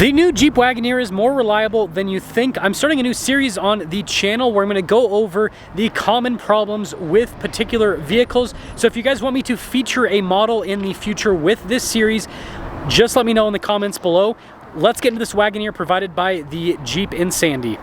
The new Jeep Wagoneer is more reliable than you think. I'm starting a new series on the channel where I'm going to go over the common problems with particular vehicles. So if you guys want me to feature a model in the future with this series, just let me know in the comments below. Let's get into this Wagoneer provided by the Jeep in Sandy.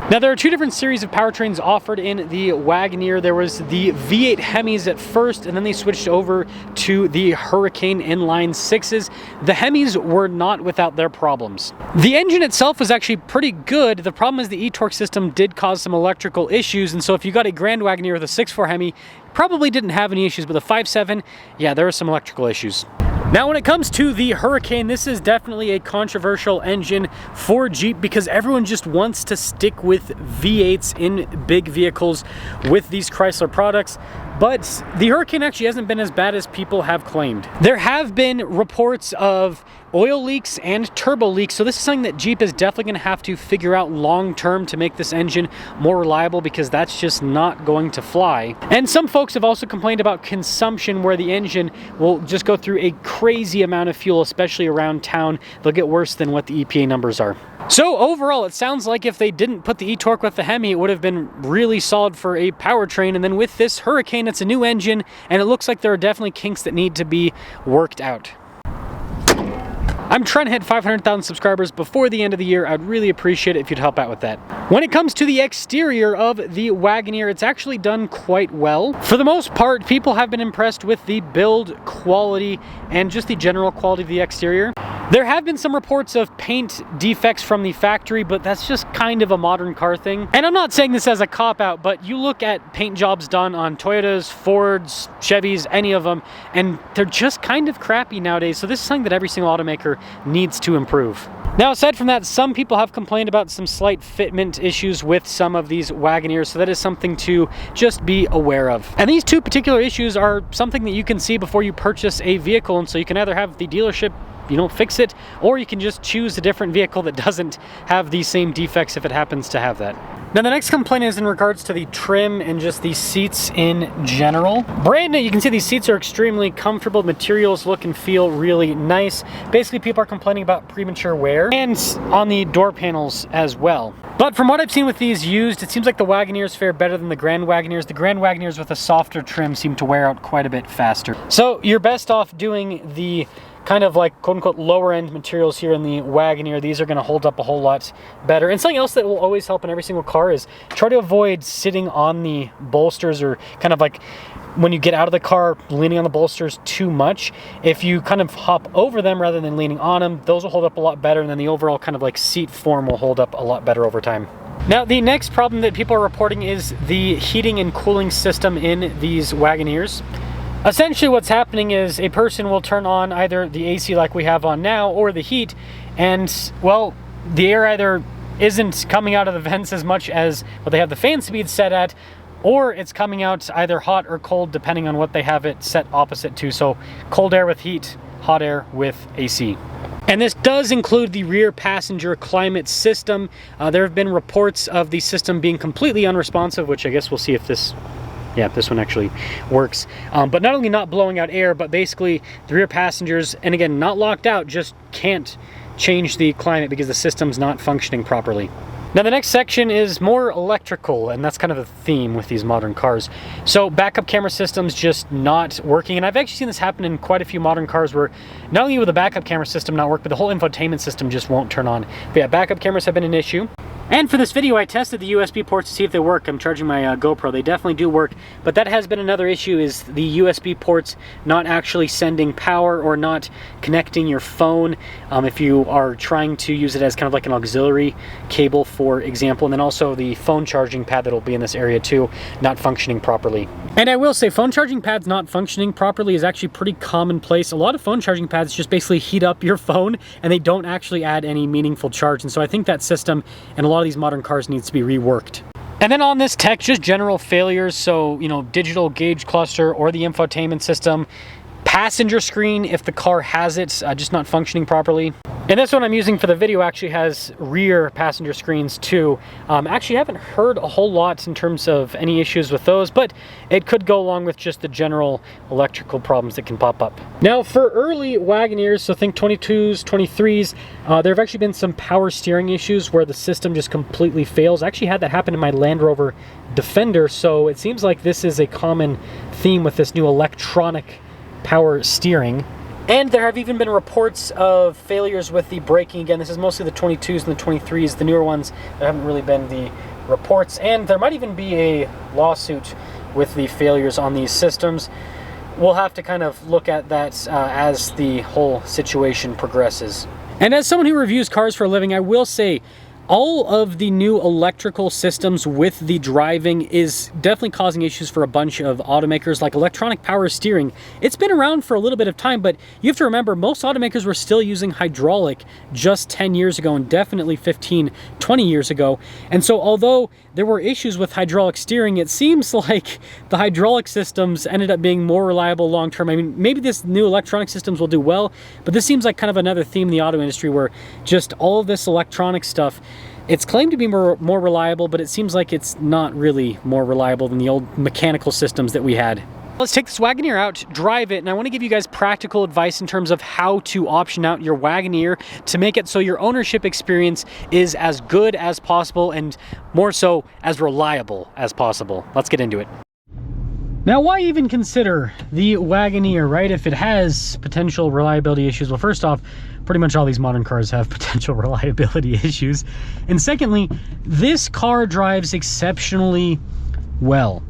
Now there are two different series of powertrains offered in the Wagoneer. There was the V8 Hemis at first, and then they switched over to the Hurricane inline 6s. The Hemis were not without their problems. The engine itself was actually pretty good. The problem is the e-torque system did cause some electrical issues, and so if you got a Grand Wagoneer with a 6.4 Hemi, probably didn't have any issues, but the 5.7, yeah, there are some electrical issues. Now when it comes to the Hurricane, this is definitely a controversial engine for Jeep because everyone just wants to stick with V8s in big vehicles with these Chrysler products. But the Hurricane actually hasn't been as bad as people have claimed. There have been reports of oil leaks and turbo leaks, so this is something that Jeep is definitely going to have to figure out long term to make this engine more reliable, because that's just not going to fly. And some folks have also complained about consumption, where the engine will just go through a crazy amount of fuel, especially around town. They'll get worse than what the EPA numbers are. So overall, it sounds like if they didn't put the e-torque with the Hemi, it would have been really solid for a powertrain. And then with this Hurricane, it's a new engine, and it looks like there are definitely kinks that need to be worked out. I'm trying to hit 500,000 subscribers before the end of the year. I'd really appreciate it if you'd help out with that. When it comes to the exterior of the Wagoneer, it's actually done quite well. For the most part, people have been impressed with the build quality and just the general quality of the exterior. There have been some reports of paint defects from the factory, but that's just kind of a modern car thing. And I'm not saying this as a cop-out, but you look at paint jobs done on Toyotas, Fords, Chevys, any of them, and they're just kind of crappy nowadays. So this is something that every single automaker needs to improve. Now, aside from that, some people have complained about some slight fitment issues with some of these Wagoneers, so that is something to just be aware of. And these two particular issues are something that you can see before you purchase a vehicle, and so you can either have the dealership fix it, or you can just choose a different vehicle that doesn't have these same defects if it happens to have that. Now the next complaint is in regards to the trim and just the seats in general. Brand new, you can see these seats are extremely comfortable. Materials look and feel really nice. Basically, people are complaining about premature wear, and on the door panels as well. But from what I've seen with these used, it seems like the Wagoneers fare better than the Grand Wagoneers. The Grand Wagoneers with a softer trim seem to wear out quite a bit faster. So you're best off doing the kind of like quote-unquote lower end materials here in the Wagoneer. These are going to hold up a whole lot better. And something else that will always help in every single car is try to avoid sitting on the bolsters, or kind of like when you get out of the car leaning on the bolsters too much. If you kind of hop over them rather than leaning on them, those will hold up a lot better, and then the overall kind of like seat form will hold up a lot better over time. Now, the next problem that people are reporting is the heating and cooling system in these Wagoneers. Essentially what's happening is a person will turn on either the AC like we have on now, or the heat, and well, the air either isn't coming out of the vents as much as what they have the fan speed set at, or it's coming out either hot or cold depending on what they have it set opposite to. So cold air with heat, hot air with AC. And this does include the rear passenger climate system. There have been reports of the system being completely unresponsive, which I guess we'll see if this one actually works. But not only not blowing out air, but basically the rear passengers, and again, not locked out, just can't change the climate because the system's not functioning properly. Now the next section is more electrical, and that's kind of the theme with these modern cars. So backup camera systems just not working, and I've actually seen this happen in quite a few modern cars where not only will the backup camera system not work, but the whole infotainment system just won't turn on. But yeah, backup cameras have been an issue. And for this video, I tested the USB ports to see if they work. I'm charging my GoPro. They definitely do work, but that has been another issue, is the USB ports not actually sending power or not connecting your phone if you are trying to use it as kind of like an auxiliary cable, for example. And then also the phone charging pad that will be in this area too, not functioning properly. And I will say, phone charging pads not functioning properly is actually pretty commonplace. A lot of phone charging pads just basically heat up your phone, and they don't actually add any meaningful charge. And so I think that system and a lot of these modern cars needs to be reworked. And then on this tech, just general failures. So, digital gauge cluster or the infotainment system, passenger screen, if the car has it, just not functioning properly. And this one I'm using for the video actually has rear passenger screens too. Actually haven't heard a whole lot in terms of any issues with those, but it could go along with just the general electrical problems that can pop up. Now for early Wagoneers, so think 22s, 23s, there have actually been some power steering issues where the system just completely fails. I actually had that happen in my Land Rover Defender, so it seems like this is a common theme with this new electronic power steering. And there have even been reports of failures with the braking. Again, this is mostly the 22s and the 23s. The newer ones, there haven't really been the reports. And there might even be a lawsuit with the failures on these systems. We'll have to kind of look at that as the whole situation progresses. And as someone who reviews cars for a living, I will say, all of the new electrical systems with the driving is definitely causing issues for a bunch of automakers, like electronic power steering. It's been around for a little bit of time, but you have to remember most automakers were still using hydraulic just 10 years ago and definitely 15, 20 years ago. And so although there were issues with hydraulic steering, it seems like the hydraulic systems ended up being more reliable long-term. I mean, maybe this new electronic systems will do well, but this seems like kind of another theme in the auto industry where just all of this electronic stuff, it's claimed to be more reliable, but it seems like it's not really more reliable than the old mechanical systems that we had. Let's take this Wagoneer out, drive it, and I want to give you guys practical advice in terms of how to option out your Wagoneer to make it so your ownership experience is as good as possible and more so as reliable as possible. Let's get into it. Now, why even consider the Wagoneer, right, if it has potential reliability issues? Well, first off, pretty much all these modern cars have potential reliability issues. And secondly, this car drives exceptionally well.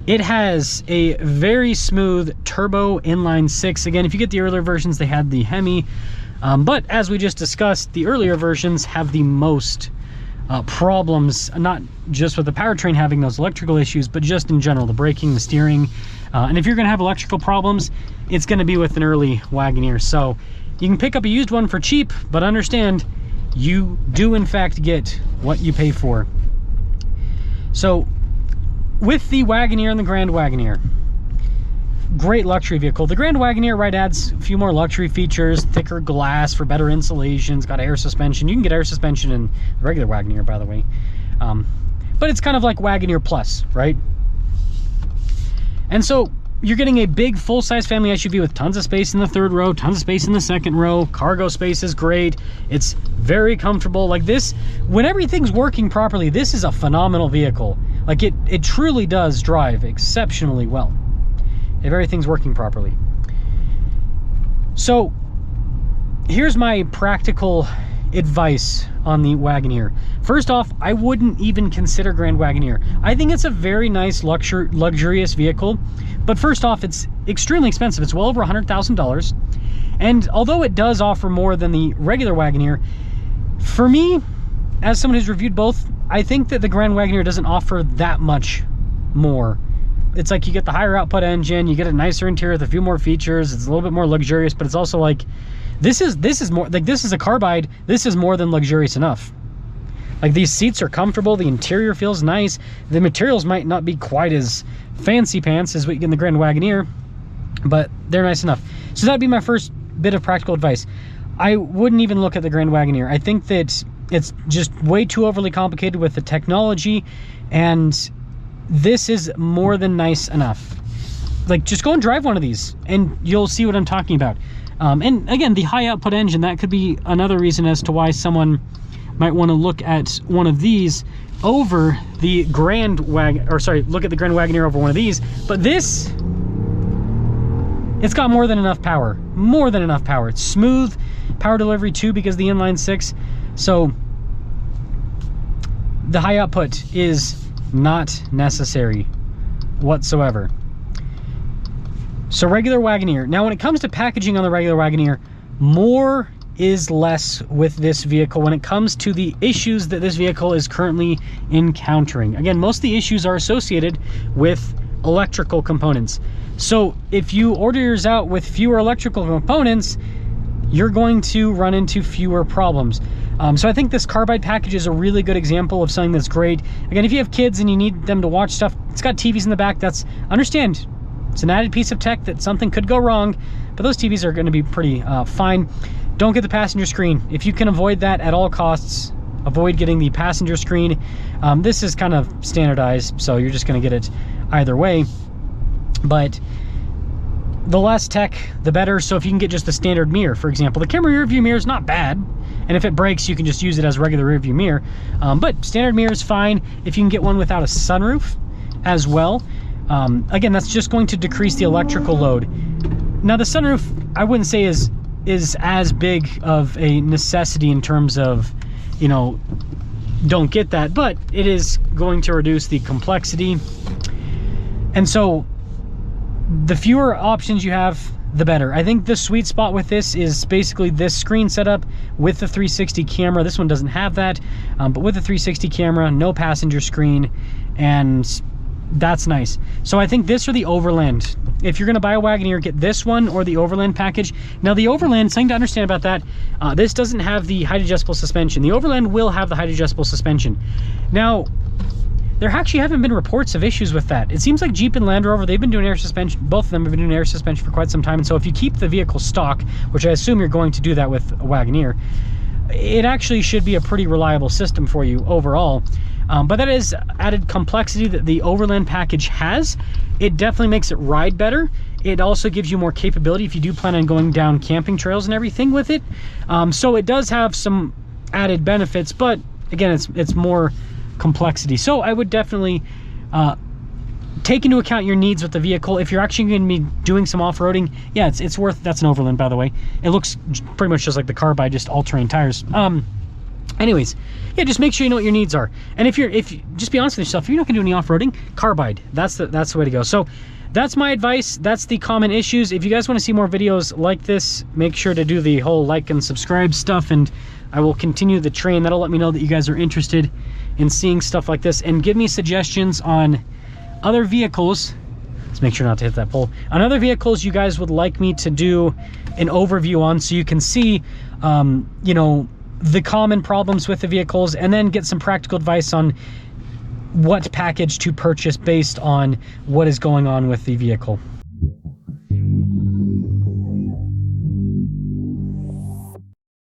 It has a very smooth turbo inline six. Again, if you get the earlier versions, they had the Hemi. But as we just discussed, the earlier versions have the most problems, not just with the powertrain having those electrical issues, but just in general, the braking, the steering. And if you're going to have electrical problems, it's going to be with an early Wagoneer. So you can pick up a used one for cheap, but understand you do in fact get what you pay for. So with the Wagoneer and the Grand Wagoneer, great luxury vehicle. The Grand Wagoneer, right, adds a few more luxury features, thicker glass for better insulation. It's got air suspension. You can get air suspension in the regular Wagoneer, by the way. But it's kind of like Wagoneer Plus, right? And so you're getting a big full-size family SUV with tons of space in the third row, tons of space in the second row. Cargo space is great. It's very comfortable. Like this, when everything's working properly, this is a phenomenal vehicle. Like it truly does drive exceptionally well if everything's working properly. So here's my practical advice on the Wagoneer. First off, I wouldn't even consider Grand Wagoneer. I think it's a very nice luxurious vehicle, but first off, it's extremely expensive. It's well over $100,000. And although it does offer more than the regular Wagoneer, for me, as someone who's reviewed both, I think that the Grand Wagoneer doesn't offer that much more. It's like you get the higher output engine, you get a nicer interior with a few more features, it's a little bit more luxurious, but it's also like, this is more, like this is a carbide, this is more than luxurious enough. Like these seats are comfortable, the interior feels nice, the materials might not be quite as fancy pants as what you get in the Grand Wagoneer, but they're nice enough. So that'd be my first bit of practical advice. I wouldn't even look at the Grand Wagoneer. I think that it's just way too overly complicated with the technology, and this is more than nice enough. Like, just go and drive one of these and you'll see what I'm talking about. And again, the high output engine, that could be another reason as to why someone might want to look at one of these over the Grand Wagoneer, or sorry, look at the Grand Wagoneer over one of these. But this, it's got more than enough power. More than enough power. It's smooth power delivery too because of the inline six. So the high output is not necessary whatsoever. So regular Wagoneer. Now when it comes to packaging on the regular Wagoneer, more is less with this vehicle when it comes to the issues that this vehicle is currently encountering. Again, most of the issues are associated with electrical components. So if you order yours out with fewer electrical components, you're going to run into fewer problems. So I think this carbide package is a really good example of something that's great. Again, if you have kids and you need them to watch stuff, it's got TVs in the back. Understand, It's an added piece of tech that something could go wrong, but those TVs are going to be pretty fine. Don't get the passenger screen. If you can avoid that at all costs, avoid getting the passenger screen. This is kind of standardized, so you're just going to get it either way. But the less tech, the better. So if you can get just the standard mirror, for example, the camera rear view mirror is not bad. And if it breaks, you can just use it as a regular rear view mirror. But standard mirror is fine. If you can get one without a sunroof as well, again, that's just going to decrease the electrical load. Now the sunroof, I wouldn't say is as big of a necessity in terms of, you know, don't get that, but it is going to reduce the complexity. And so the fewer options you have, the better. I think the sweet spot with this is basically this screen setup with the 360 camera. This one doesn't have that, but with the 360 camera, no passenger screen, and that's nice. So I think this or the Overland. If you're going to buy a Wagoneer, get this one or the Overland package. Now the Overland, something to understand about that, this doesn't have the height adjustable suspension. The Overland will have the height adjustable suspension. Now, there actually haven't been reports of issues with that. It seems like Jeep and Land Rover, they've been doing air suspension, both of them have been doing air suspension for quite some time. And so if you keep the vehicle stock, which I assume you're going to do that with a Wagoneer, it actually should be a pretty reliable system for you overall. But that is added complexity that the Overland package has. It definitely makes it ride better. It also gives you more capability if you do plan on going down camping trails and everything with it. So it does have some added benefits, but again, it's more complexity. So I would definitely take into account your needs with the vehicle. If you're actually going to be doing some off-roading, yeah, it's worth. That's an Overland, by the way. It looks pretty much just like the Carbide, just all-terrain tires. Anyways, yeah, just make sure you know what your needs are. And if just be honest with yourself, if you're not gonna do any off-roading, Carbide, that's the way to go. So that's my advice. That's the common issues. If you guys want to see more videos like this, make sure to do the whole like and subscribe stuff, and I will continue the train. That'll let me know that you guys are interested in seeing stuff like this, and give me suggestions on other vehicles. Let's make sure not to hit that pole. On other vehicles you guys would like me to do an overview on, so you can see, you know, the common problems with the vehicles, and then get some practical advice on what package to purchase based on what is going on with the vehicle.